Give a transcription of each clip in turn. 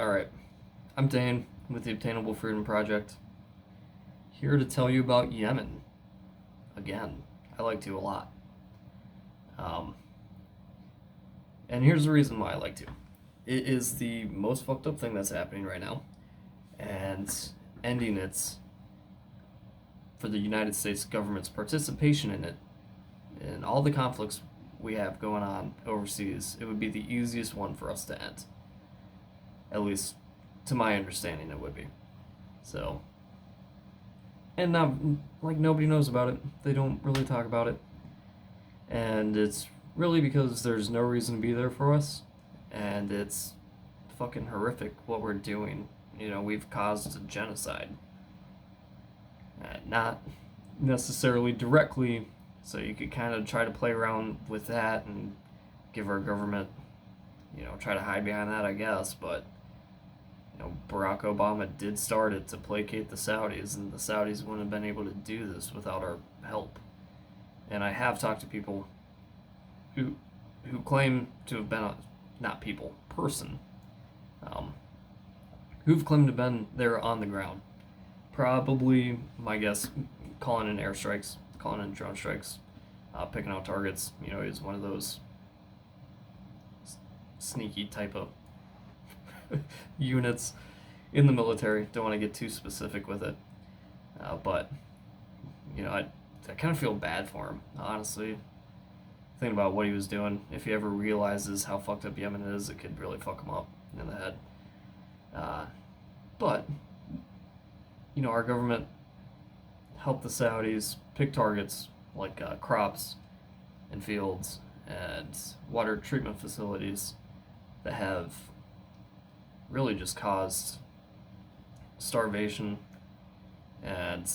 Alright, I'm Dane with the Obtainable Freedom Project, here to tell you about Yemen. Again, I like to a lot. Um, and here's the reason why I like to. It is the most fucked up thing that's happening right now, and ending it for the United States government's participation in it, and all the conflicts we have going on overseas, it would be the easiest one for us to end. At least, to my understanding, it would be. So, and now, like, nobody knows about it. They don't really talk about it. And it's really because there's no reason to be there for us. And it's fucking horrific what we're doing. We've caused a genocide. Not necessarily directly, so you could kind of try to play around with that and give our government, try to hide behind that, I guess, but Barack Obama did start it to placate the Saudis, and the Saudis wouldn't have been able to do this without our help. And I have talked to people who claim to have been not people, person, who've claimed to have been there on the ground. Probably, my guess, calling in airstrikes, calling in drone strikes, picking out targets. He's one of those sneaky type of units in the military. Don't want to get too specific with it, but I kind of feel bad for him, honestly. Thinking about what he was doing, if he ever realizes how fucked up Yemen is, it could really fuck him up in the head. But our government helped the Saudis pick targets like crops and fields and water treatment facilities that have really just caused starvation and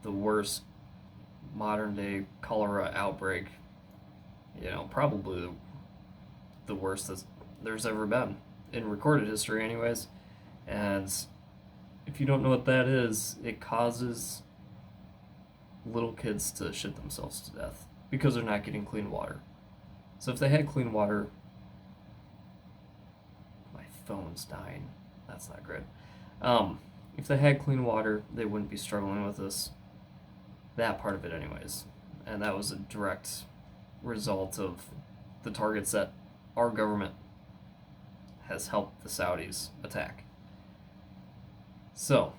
the worst modern day cholera outbreak, probably the worst that there's ever been in recorded history, anyways. And if you don't know what that is, it causes little kids to shit themselves to death because they're not getting clean water. So if they had clean water, my phone's dying. That's not great. If they had clean water, they wouldn't be struggling with that part of it anyways. And that was a direct result of the targets that our government has helped the Saudis attack. So,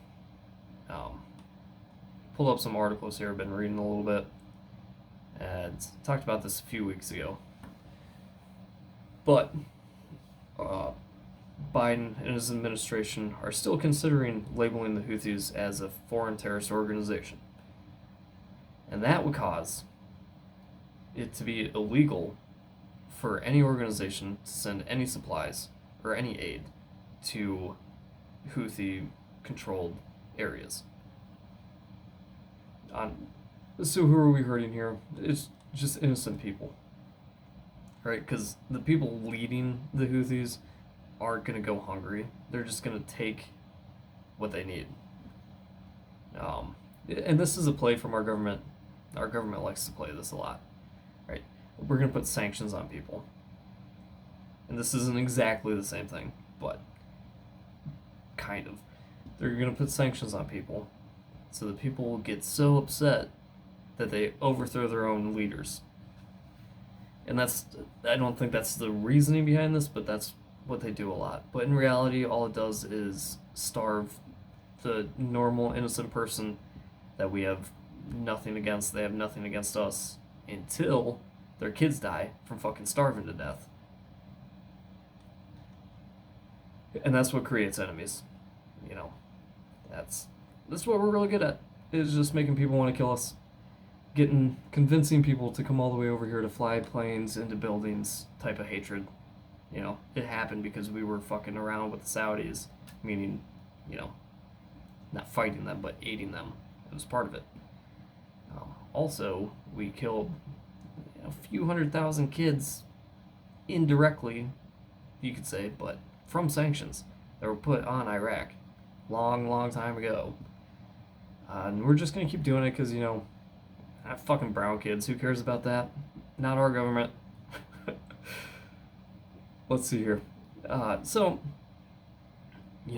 pulled up some articles here, I've been reading a little bit, and talked about this a few weeks ago. But, Biden and his administration are still considering labeling the Houthis as a foreign terrorist organization. And that would cause it to be illegal for any organization to send any supplies or any aid to Houthi controlled areas. So who are we hurting here? It's just innocent people, right? Because the people leading the Houthis aren't going to go hungry. They're just going to take what they need. And this is a play from our government. Our government likes to play this a lot, right? We're going to put sanctions on people. And this isn't exactly the same thing, but kind of. They're going to put sanctions on people so the people will get so upset that they overthrow their own leaders. And I don't think that's the reasoning behind this, but that's what they do a lot. But in reality, all it does is starve the normal, innocent person that we have nothing against. They have nothing against us until their kids die from fucking starving to death. And that's what creates enemies. That's what we're really good at, is just making people want to kill us. Convincing people to come all the way over here to fly planes into buildings type of hatred. It happened because we were fucking around with the Saudis, meaning, not fighting them, but aiding them. It was part of it. Also, we killed a few 100,000 kids indirectly, you could say, but from sanctions that were put on Iraq long time ago. And we're just going to keep doing it because, fucking brown kids, who cares about that? Not our government. Let's see here. So,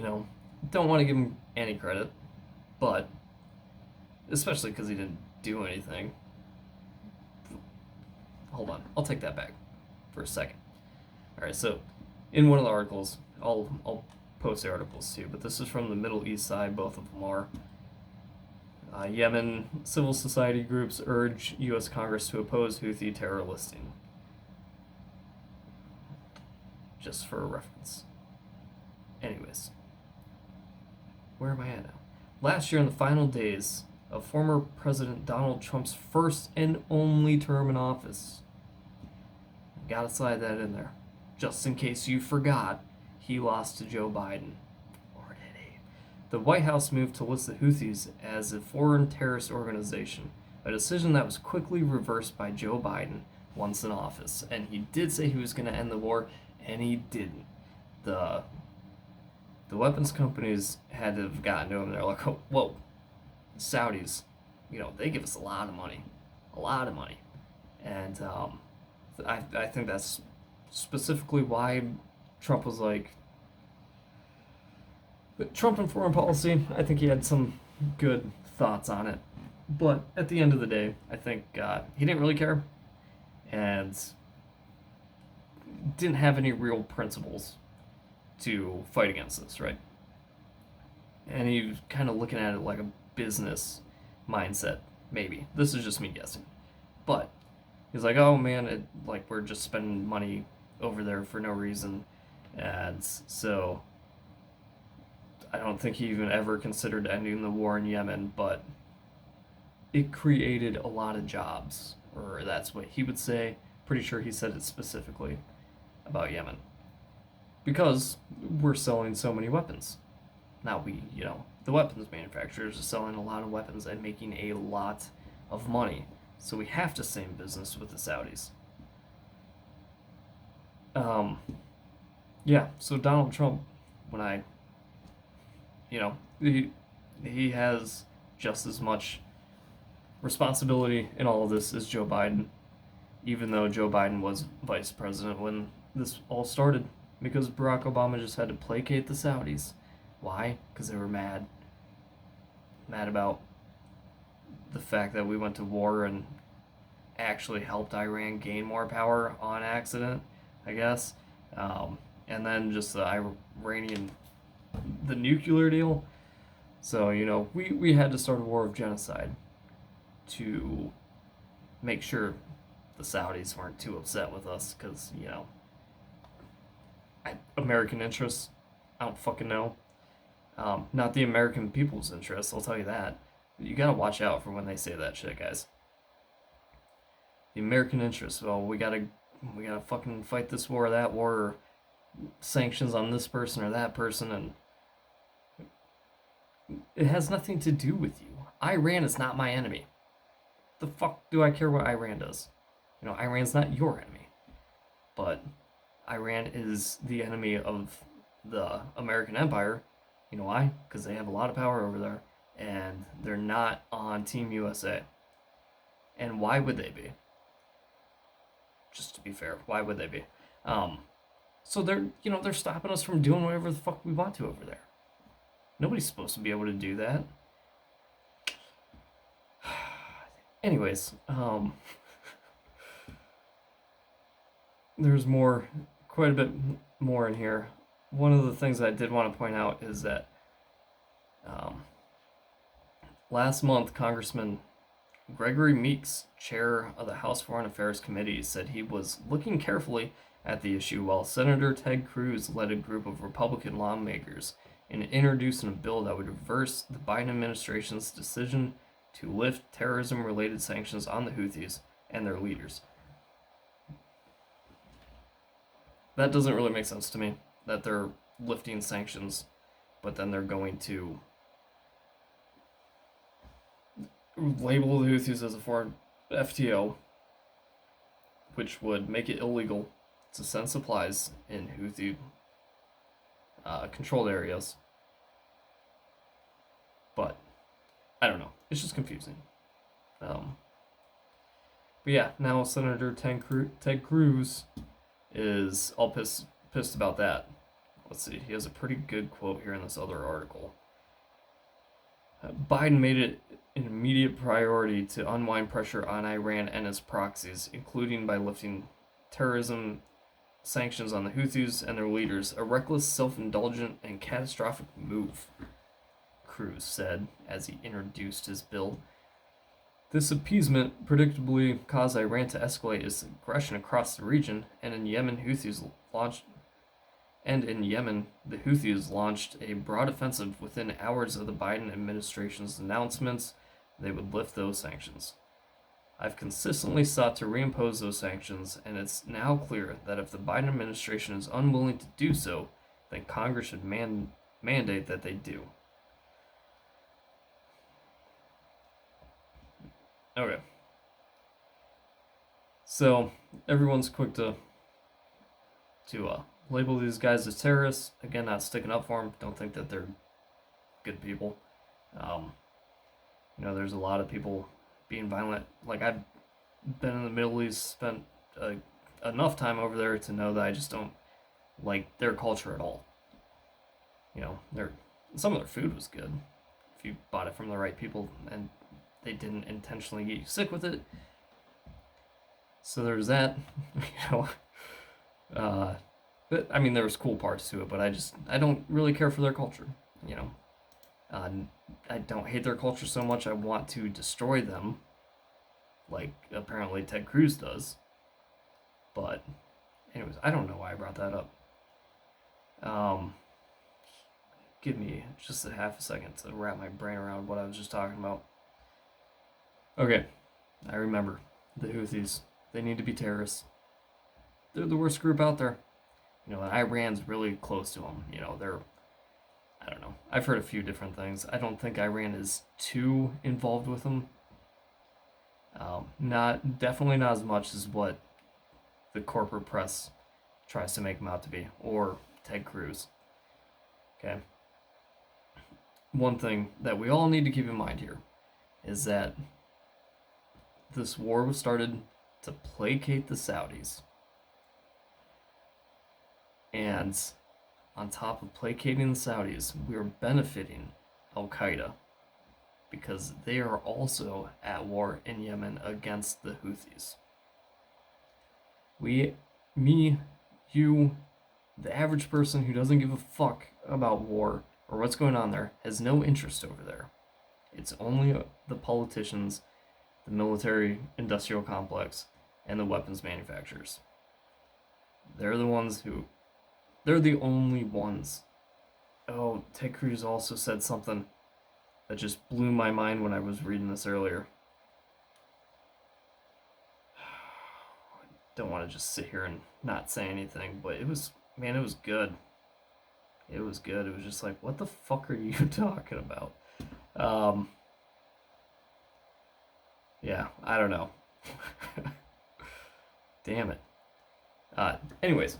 don't want to give him any credit, but especially because he didn't do anything. Hold on, I'll take that back for a second. All right, so in one of the articles, I'll post the articles too, but this is from the Middle East side. Both of them are. Yemen civil society groups urge U.S. Congress to oppose Houthi terror listing. Just for a reference. Anyways, where am I at now? Last year, in the final days of former President Donald Trump's first and only term in office, gotta slide that in there, just in case you forgot, he lost to Joe Biden. Or did he? The White House moved to list the Houthis as a foreign terrorist organization, a decision that was quickly reversed by Joe Biden once in office. And he did say he was going to end the war, and he didn't. The weapons companies had to have gotten to him. They're like, oh, whoa, Saudis, they give us a lot of money. And I think that's specifically why Trump was like, Trump and foreign policy, I think he had some good thoughts on it. But at the end of the day, I think he didn't really care and didn't have any real principles to fight against this, right? And he was kind of looking at it like a business mindset, maybe. This is just me guessing. But he's like, oh man, we're just spending money over there for no reason. And so I don't think he even ever considered ending the war in Yemen, but it created a lot of jobs, or that's what he would say. Pretty sure he said it specifically about Yemen. Because we're selling so many weapons. Now the weapons manufacturers are selling a lot of weapons and making a lot of money. So we have to stay in business with the Saudis. Yeah, so Donald Trump, he has just as much responsibility in all of this as Joe Biden, even though Joe Biden was vice president when this all started, because Barack Obama just had to placate the Saudis. Why? Because they were mad about the fact that we went to war and actually helped Iran gain more power on accident, I guess. And then just the nuclear deal. So, we had to start a war of genocide to make sure the Saudis weren't too upset with us, because, American interests, I don't fucking know. Not the American people's interests, I'll tell you that. You gotta watch out for when they say that shit, guys. The American interests, well, we gotta fucking fight this war or that war, or sanctions on this person or that person, and it has nothing to do with you. Iran is not my enemy. The fuck do I care what Iran does? Iran's not your enemy. But Iran is the enemy of the American empire. You know why? Because they have a lot of power over there, and they're not on Team USA. And why would they be? Just to be fair, why would they be? So they're stopping us from doing whatever the fuck we want to over there. Nobody's supposed to be able to do that. Anyways, there's quite a bit more in here. One of the things I did want to point out is that last month, Congressman Gregory Meeks, chair of the House Foreign Affairs Committee, said he was looking carefully at the issue while Senator Ted Cruz led a group of Republican lawmakers in introducing a bill that would reverse the Biden administration's decision to lift terrorism-related sanctions on the Houthis and their leaders. That doesn't really make sense to me, that they're lifting sanctions, but then they're going to label the Houthis as a foreign FTO, which would make it illegal to send supplies in Houthi controlled areas. But I don't know. It's just confusing. But yeah, now Senator Ted Cruz is all pissed about that. let's see, he has a pretty good quote here in this other article. Biden made it an immediate priority to unwind pressure on Iran and its proxies, including by lifting terrorism sanctions on the Houthis and their leaders, a reckless, self-indulgent, and catastrophic move, Cruz said as he introduced his bill. This appeasement predictably caused Iran to escalate its aggression across the region, and in Yemen, the Houthis launched a broad offensive within hours of the Biden administration's announcements they would lift those sanctions. I've consistently sought to reimpose those sanctions, and it's now clear that if the Biden administration is unwilling to do so, then Congress should mandate that they do. Okay. So everyone's quick to label these guys as terrorists. Again, not sticking up for them. Don't think that they're good people. There's a lot of people being violent. Like, I've been in the Middle East, spent enough time over there to know that I just don't like their culture at all. Some of their food was good if you bought it from the right people and they didn't intentionally get you sick with it. So there's that. But I mean, there was cool parts to it, but I don't really care for their culture. I don't hate their culture so much. I want to destroy them, like apparently Ted Cruz does. But, anyways, I don't know why I brought that up. Give me just a half a second to wrap my brain around what I was just talking about. Okay, I remember the Houthis. They need to be terrorists. They're the worst group out there. And Iran's really close to them. I don't know. I've heard a few different things. I don't think Iran is too involved with them. Definitely not as much as what the corporate press tries to make them out to be, or Ted Cruz. Okay. One thing that we all need to keep in mind here is that this war was started to placate the Saudis. And on top of placating the Saudis, we are benefiting Al-Qaeda because they are also at war in Yemen against the Houthis. You, the average person who doesn't give a fuck about war or what's going on there, has no interest over there. It's only the politicians, the military industrial complex, and the weapons manufacturers. They're the only ones. Oh, Ted Cruz also said something that just blew my mind when I was reading this earlier. Don't want to just sit here and not say anything, but it was good. It was good. It was just like, what the fuck are you talking about? Yeah, I don't know. Damn it. Anyways,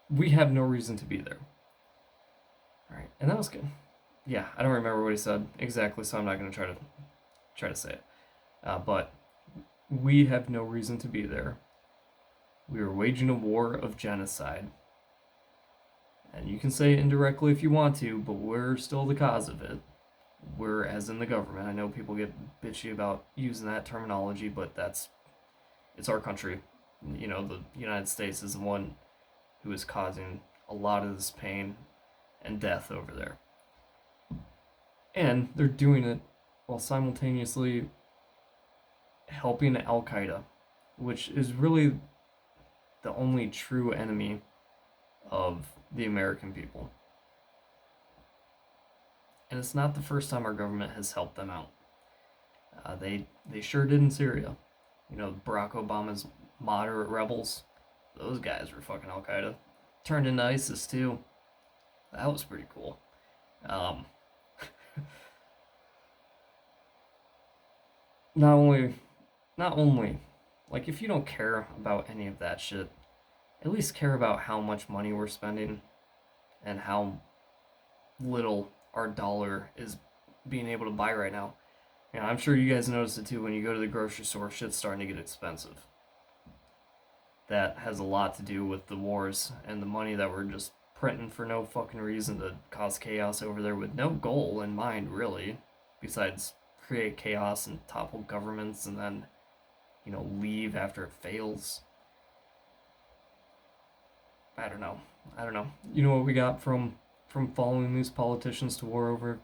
we have no reason to be there. All right, and that was good. Yeah, I don't remember what he said exactly, so I'm not going to try to say it. But we have no reason to be there. We are waging a war of genocide. And you can say it indirectly if you want to, but we're still the cause of it. We're, as in the government. I know people get bitchy about using that terminology, but it's our country. The United States is the one who is causing a lot of this pain and death over there. And they're doing it while simultaneously helping Al-Qaeda, which is really the only true enemy of the American people. And it's not the first time our government has helped them out. They sure did in Syria. Barack Obama's moderate rebels, those guys were fucking Al-Qaeda. Turned into ISIS too. That was pretty cool. Not only, like, if you don't care about any of that shit, at least care about how much money we're spending and how little our dollar is being able to buy right now. I'm sure you guys notice it too when you go to the grocery store, shit's starting to get expensive. that has a lot to do with the wars and the money that we're just printing for no fucking reason to cause chaos over there with no goal in mind, really, besides create chaos and topple governments and then, leave after it fails. I don't know. I don't know. You know what we got from following these politicians to war over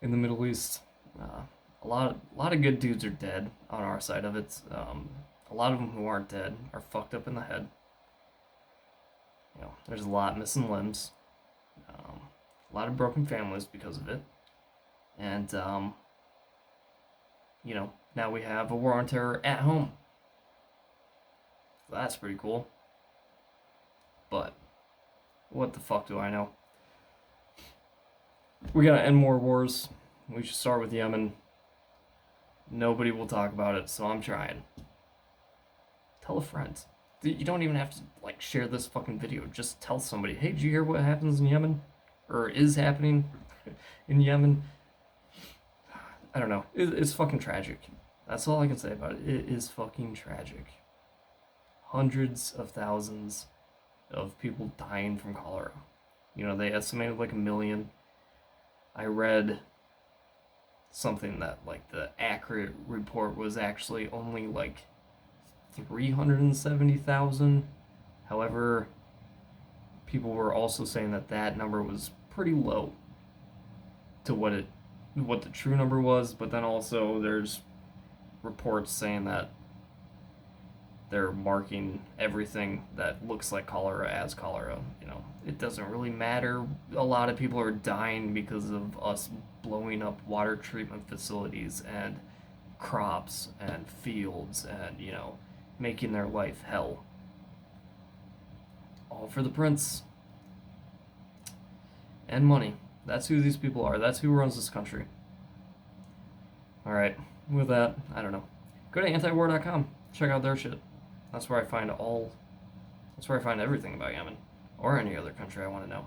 in the Middle East? A lot of good dudes are dead on our side of it. A lot of them who aren't dead are fucked up in the head. There's a lot missing limbs, a lot of broken families because of it, and now we have a war on terror at home. So that's pretty cool. But what the fuck do I know? We gotta end more wars. We should start with Yemen. Nobody will talk about it, so I'm trying. Tell a friend. You don't even have to share this fucking video. Just tell somebody, hey, did you hear what happens in Yemen? Or is happening in Yemen? I don't know. It's fucking tragic. That's all I can say about it. It is fucking tragic. Hundreds of thousands of people dying from cholera. They estimated 1 million. I read something that the accurate report was actually only 370,000. However, people were also saying that number was pretty low to what the true number was, but then also there's reports saying that they're marking everything that looks like cholera as cholera. It doesn't really matter. A lot of people are dying because of us blowing up water treatment facilities and crops and fields and, making their life hell. All for the prince. And money. That's who these people are. That's who runs this country. Alright, with that, I don't know. Go to antiwar.com. Check out their shit. That's where I find everything about Yemen. Or any other country I want to know.